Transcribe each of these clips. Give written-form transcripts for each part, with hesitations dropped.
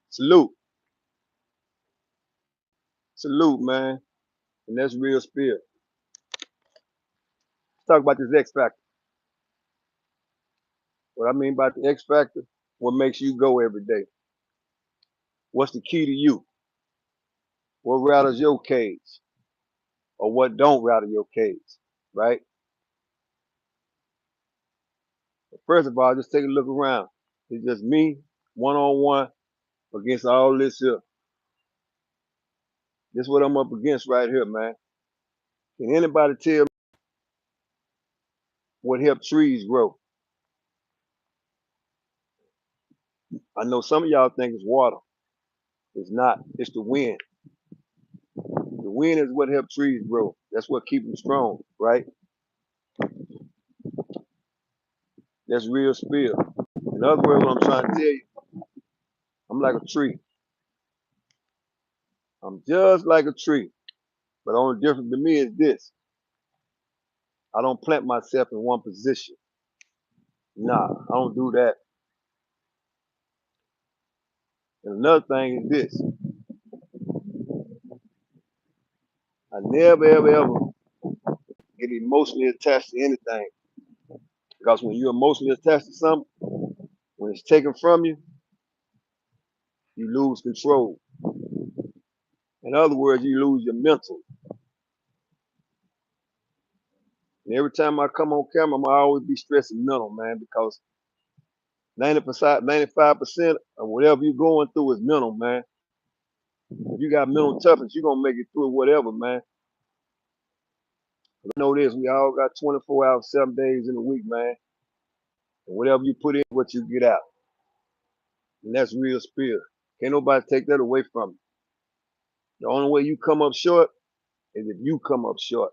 Salute. Salute, man. And that's real spirit. Let's talk about this X factor. What I mean by the X factor, what makes you go every day? What's the key to you? What rattles your cage? Or what don't rattle your cage, right? But first of all, just take a look around. It's just me, one-on-one, against all this here. This is what I'm up against right here, man. Can anybody tell me what help trees grow? I know some of y'all think it's water. It's not. It's the wind. The wind is what helps trees grow. That's what keeps them strong, right? That's real spirit. In other words, what I'm trying to tell you, I'm like a tree. I'm just like a tree. But the only difference to me is this. I don't plant myself in one position. Nah, I don't do that. And another thing is this. I never, ever, ever get emotionally attached to anything. Because when you're emotionally attached to something, when it's taken from you, you lose control. In other words, you lose your mental. And every time I come on camera, I'm always be stressing mental, man, because 90%, 95% of whatever you're going through is mental, man. If you got mental toughness, you're gonna make it through whatever, man. I know this, we all got 24 hours, 7 days in a week, man. And whatever you put in, what you get out. And that's real spirit. Can't nobody take that away from you. The only way you come up short is if you come up short.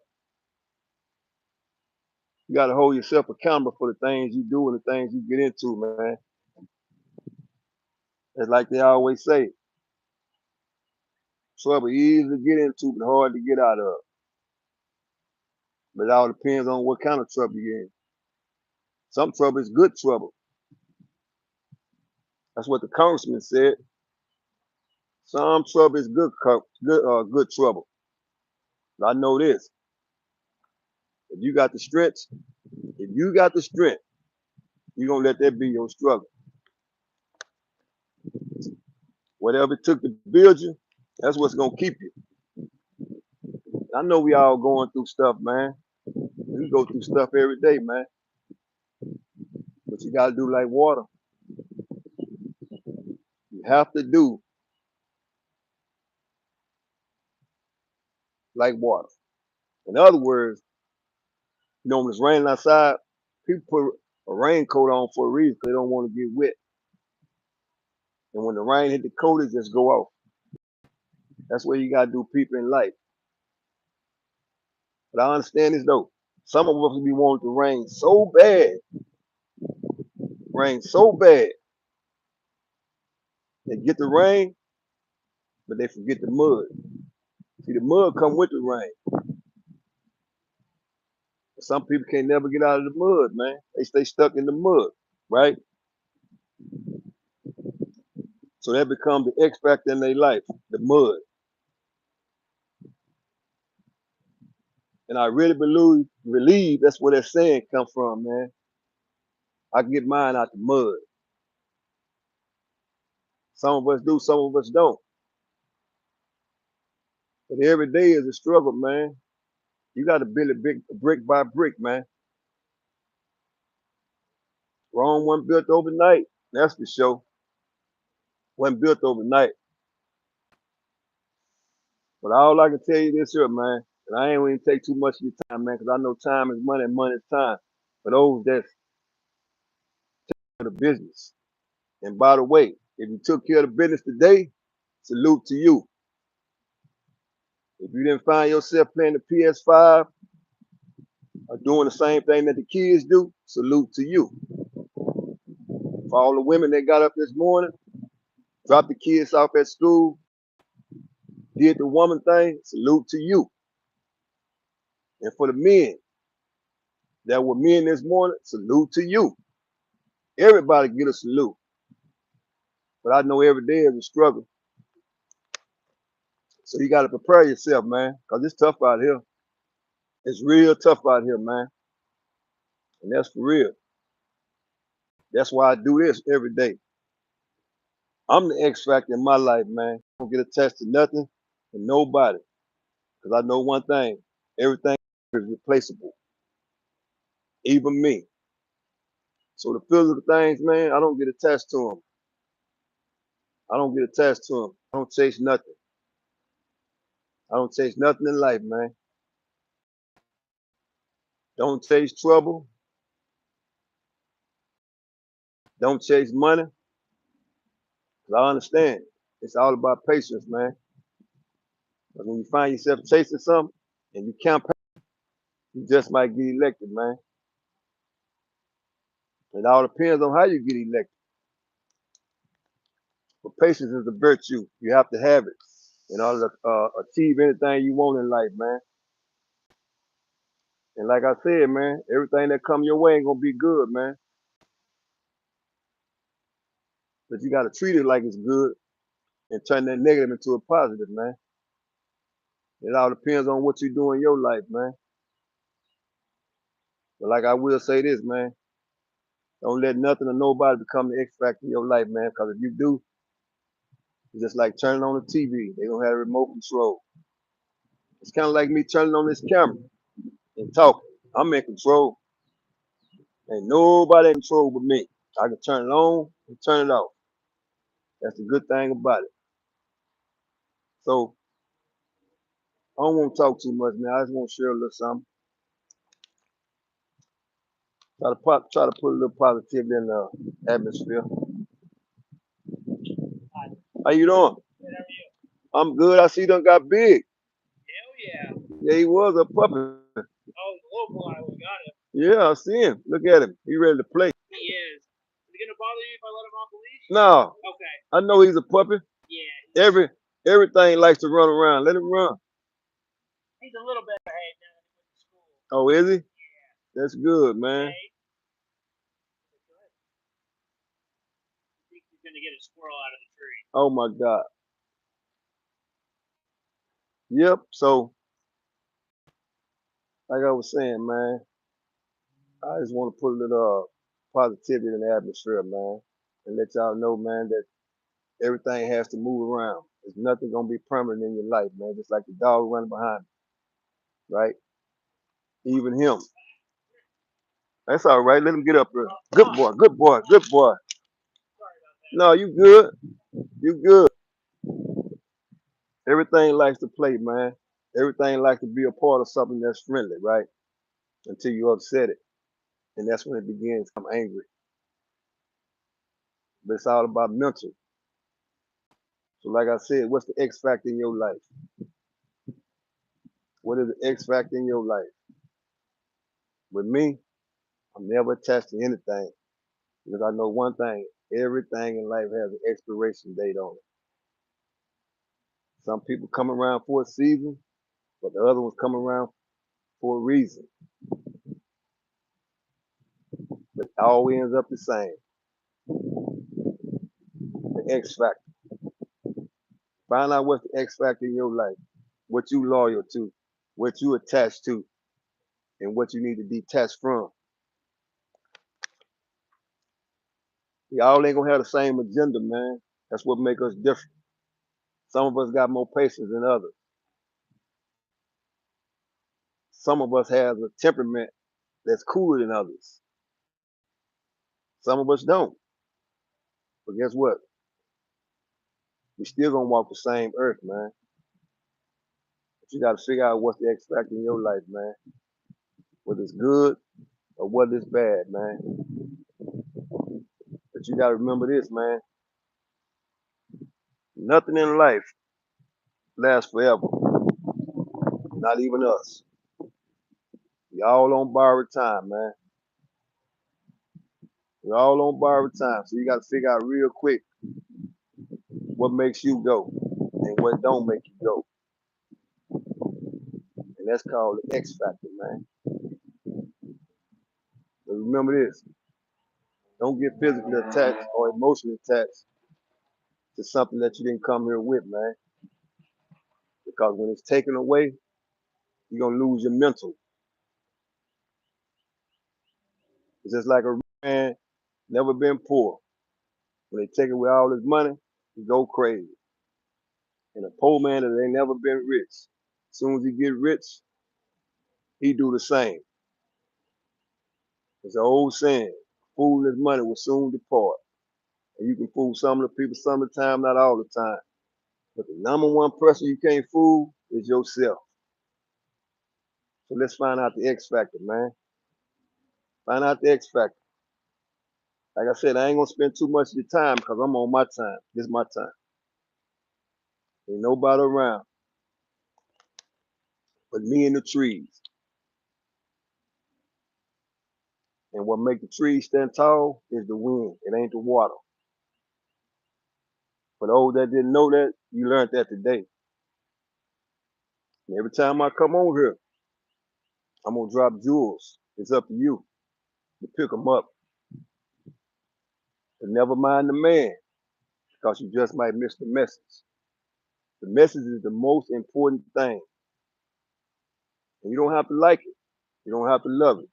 You gotta hold yourself accountable for the things you do and the things you get into, man. It's like they always say, trouble easy to get into, but hard to get out of. But it all depends on what kind of trouble you're in. Some trouble is good trouble. That's what the congressman said. Some trouble is good trouble. But I know this. If you got the strength, you're gonna let that be your struggle. Whatever it took to build you, that's what's gonna keep you. I know we all going through stuff, man. We go through stuff every day, man. But you gotta do like water. You have to do like water. In other words, when it's raining outside, people put a raincoat on for a reason because they don't want to get wet. And when the rain hit the coat, it just go off. That's what you gotta do, people in life. But I understand this though. Some of us be wanting to rain so bad, they get the rain, but they forget the mud. See, the mud come with the rain. Some people can't never get out of the mud, man. They stay stuck in the mud, right? So that becomes the X factor in their life, the mud. And I really believe that's where that saying come from, man. I can get mine out the mud. Some of us do, some of us don't. But every day is a struggle, man. You got to build it brick by brick, man. Rome wasn't built overnight. That's for sure. Wasn't built overnight. But all I can tell you this here, man, and I ain't going to take too much of your time, man, because I know time is money and money is time. For those that's for the business. And by the way, if you took care of the business today, salute to you. If you didn't find yourself playing the PS5 or doing the same thing that the kids do, salute to you. For all the women that got up this morning, dropped the kids off at school, did the woman thing, salute to you. And for the men that were men this morning, salute to you. Everybody get a salute. But I know every day is a struggle. So you got to prepare yourself, man, because it's tough out here. It's real tough out here, man. And that's for real. That's why I do this every day. I'm the X factor in my life, man. I don't get attached to nothing and nobody. Because I know one thing. Everything is replaceable. Even me. So the physical things, man, I don't get attached to them. I don't get attached to them. I don't chase nothing. I don't chase nothing in life, man. Don't chase trouble. Don't chase money. 'Cause I understand. It's all about patience, man. But when you find yourself chasing something and you campaign, you just might get elected, man. It all depends on how you get elected. But patience is a virtue. You have to have it in order to achieve anything you want in life, man. And like I said, man, everything that come your way ain't gonna be good, man. But you gotta treat it like it's good and turn that negative into a positive, man. It all depends on what you do in your life, man. But like I will say this, man, don't let nothing or nobody become the X factor in your life, man. Because if you do, it's just like turning on the TV. They gonna have a remote control. It's kind of like me turning on this camera and talking. I'm in control. Ain't nobody in control but me. I can turn it on and turn it off. That's the good thing about it. So I don't want to talk too much, man. I just want to share a little something. Try to put a little positivity in the atmosphere. How you doing? Good, how are you? I'm good. I see you done got big. Hell yeah. Yeah, he was a puppy. Oh, the little boy, we got him. Yeah, I see him. Look at him. He ready to play. He is. Is it gonna bother you if I let him off the leash? No. Okay. I know he's a puppy. Yeah. Everything likes to run around. Let him run. He's a little bit behaved now that he went to school. Oh, is he? Yeah. That's good, man. Okay. I think he's gonna get a squirrel out of the tree. Oh my God. Yep. So, like I was saying, man, I just want to put a little positivity in the atmosphere, man, and let y'all know, man, that everything has to move around. There's nothing gonna be permanent in your life, man. Just like the dog running behind me, right? Even him. That's all right. Let him get up here. Good boy. Good boy. Good boy. No, you good. You good. Everything likes to play, man. Everything likes to be a part of something that's friendly, right? Until you upset it. And that's when it begins to become angry. But it's all about mental. So like I said, what's the X factor in your life? What is the X factor in your life? With me, I'm never attached to anything. Because I know one thing, everything in life has an expiration date on it. Some people come around for a season, but the other ones come around for a reason. But it all ends up the same. The X factor. Find out what's the X factor in your life, what you loyal to, what you attached to, and what you need to detach from. Y'all ain't gonna have the same agenda, man. That's what makes us different. Some of us got more patience than others. Some of us have a temperament that's cooler than others. Some of us don't. But guess what? We still gonna walk the same earth, man. But you gotta figure out what's the X factor in your life, man. Whether it's good or whether it's bad, man. But you gotta remember this, man. Nothing in life lasts forever. Not even us. We all on borrowed time, man. We all on borrowed time. So you gotta figure out real quick what makes you go and what don't make you go. And that's called the X factor, man. But remember this. Don't get physically attached or emotionally attached to something that you didn't come here with, man. Because when it's taken away, you're gonna lose your mental. It's just like a rich man never been poor. When they take away all his money, he go crazy. And a poor man that ain't never been rich, as soon as he get rich, he do the same. It's an old saying, fool his money will soon depart. And you can fool some of the people some of the time, not all the time. But the number one person you can't fool is yourself. So let's find out the X factor, man. Find out the X factor. Like I said, I ain't gonna spend too much of your time because I'm on my time. This is my time. Ain't nobody around but me and the trees. And what make the trees stand tall is the wind. It ain't the water. For those that didn't know that, you learned that today. And every time I come on here, I'm gonna drop jewels. It's up to you to pick them up. But never mind the man, because you just might miss the message. The message is the most important thing. And you don't have to like it. You don't have to love it.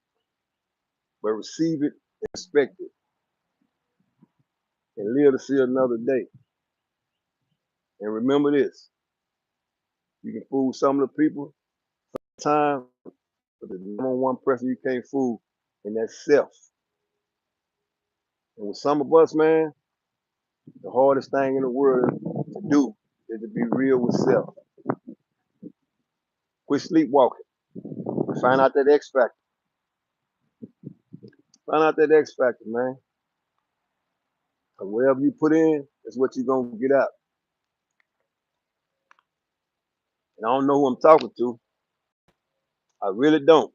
But receive it and respect it. And live to see another day. And remember this. You can fool some of the people sometimes, but the number one person you can't fool, and that's self. And with some of us, man, the hardest thing in the world to do is to be real with self. Quit sleepwalking. Find out that X factor. Find out that X factor, man. And whatever you put in, is what you're going to get out. And I don't know who I'm talking to. I really don't.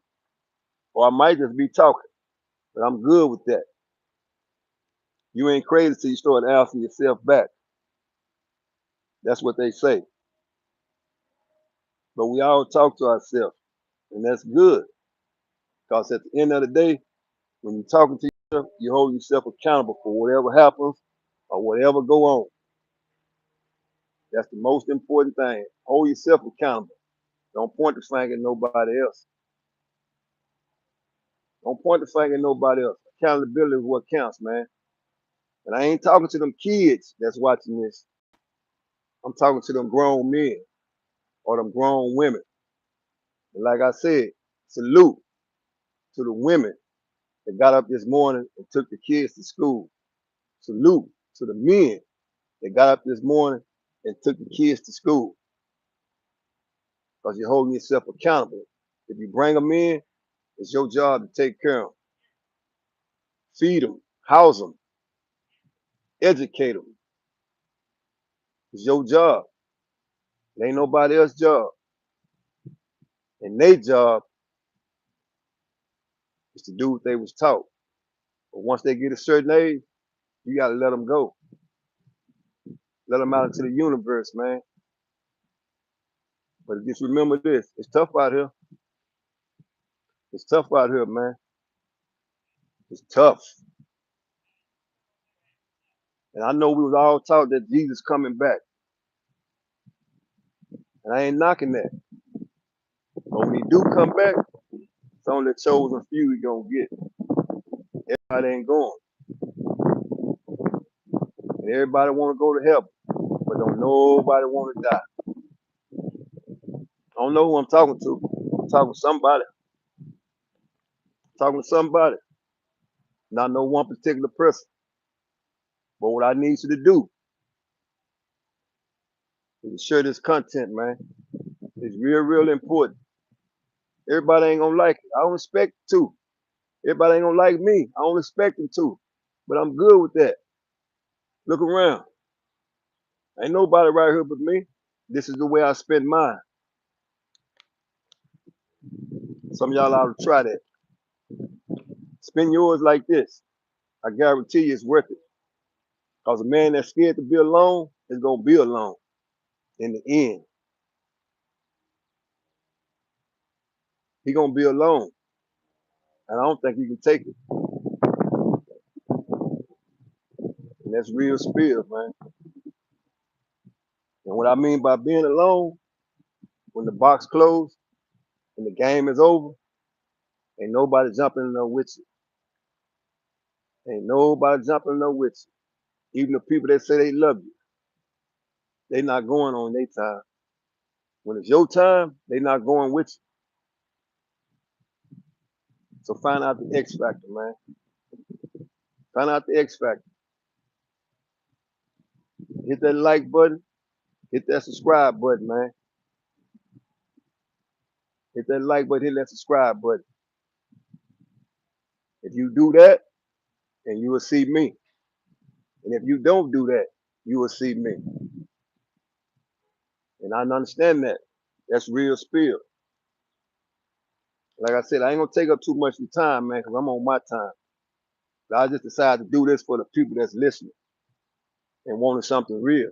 Or I might just be talking. But I'm good with that. You ain't crazy till you start asking yourself back. That's what they say. But we all talk to ourselves. And that's good. Because at the end of the day, when you're talking to yourself, you hold yourself accountable for whatever happens or whatever go on. That's the most important thing. Hold yourself accountable. Don't point the finger at nobody else. Don't point the finger at nobody else. Accountability is what counts, man. And I ain't talking to them kids that's watching this. I'm talking to them grown men or them grown women. And like I said, salute to the women that got up this morning and took the kids to school. Salute to the men that got up this morning and took the kids to school. Because you're holding yourself accountable. If you bring them in, it's your job to take care of them. Feed them, house them, educate them. It's your job. It ain't nobody else's job. And their job is to do what they was taught. But once they get a certain age, you got to let them go. Let them out into the universe, man. But just remember this. It's tough out here. It's tough out here, man. It's tough. And I know we was all taught that Jesus coming back. And I ain't knocking that. But when he do come back, it's only the chosen few he gonna get. Everybody ain't going. And everybody want to go to heaven. But don't nobody want to die. I don't know who I'm talking to. I'm talking to somebody. I'm talking to somebody. Not no one particular person. But what I need you to do is to share this content, man. It's real, real important. Everybody ain't gonna like it. I don't expect it to. Everybody ain't gonna like me. I don't expect them to. But I'm good with that. Look around. Ain't nobody right here but me. This is the way I spend mine. Some of y'all ought to try that. Spend yours like this. I guarantee you it's worth it. Because a man that's scared to be alone is gonna be alone in the end. He gonna be alone. And I don't think he can take it. And that's real spill, man. And what I mean by being alone, when the box closed and the game is over, ain't nobody jumping in there with you. Ain't nobody jumping in there with you. Even the people that say they love you, they not going on their time. When it's your time, they not going with you. So find out the X factor, man. Find out the X factor. Hit that like button. Hit that subscribe button, man. Hit that like button, hit that subscribe button. If you do that, then you will see me. And if you don't do that, you will see me. And I understand that. That's real spill. Like I said, I ain't gonna take up too much of your time, man, because I'm on my time. But I just decided to do this for the people that's listening and wanting something real.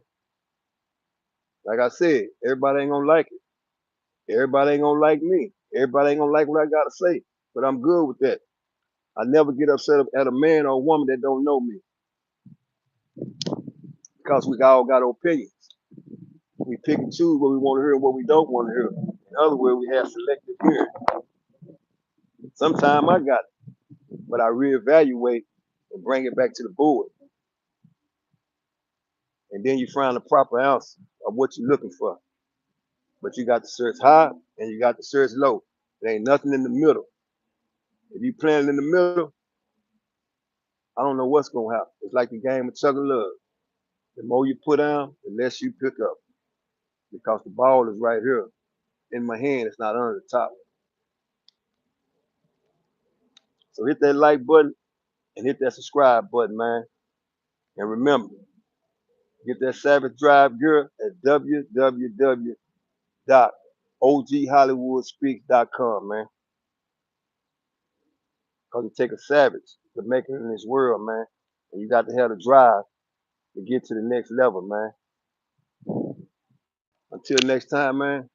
Like I said, everybody ain't gonna like it. Everybody ain't gonna like me. Everybody ain't gonna like what I gotta say. But I'm good with that. I never get upset at a man or a woman that don't know me because we all got opinions. We pick and choose what we want to hear and what we don't want to hear. In other words, we have selective hearing. Sometimes I got it, but I reevaluate and bring it back to the board. And then you find the proper answer of what you're looking for. But you got to search high and you got to search low. There ain't nothing in the middle. If you playing in the middle, I don't know what's gonna happen. It's like the game of Chuck of Love. The more you put down, the less you pick up. Because the ball is right here in my hand, it's not under the top. So hit that like button and hit that subscribe button, man. And remember, get that Savage Drive gear at www.oghollywoodspeaks.com, man. Because it take a savage to make it in this world, man. And you got to have the drive to get to the next level, man. Until next time, man,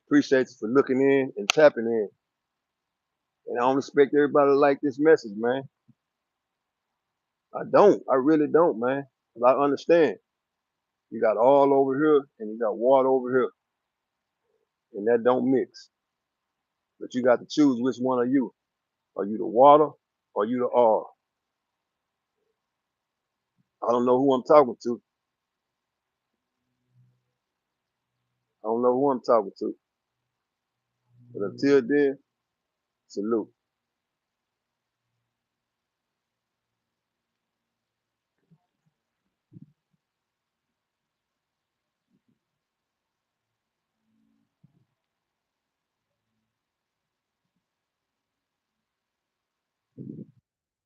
appreciate you for looking in and tapping in. And I don't expect everybody to like this message, man. I don't. I really don't, man. Because I understand. You got oil over here and you got water over here. And that don't mix. But you got to choose which one are you. Are you the water or you the oil? I don't know who I'm talking to. I don't know who I'm talking to. But until then, salute.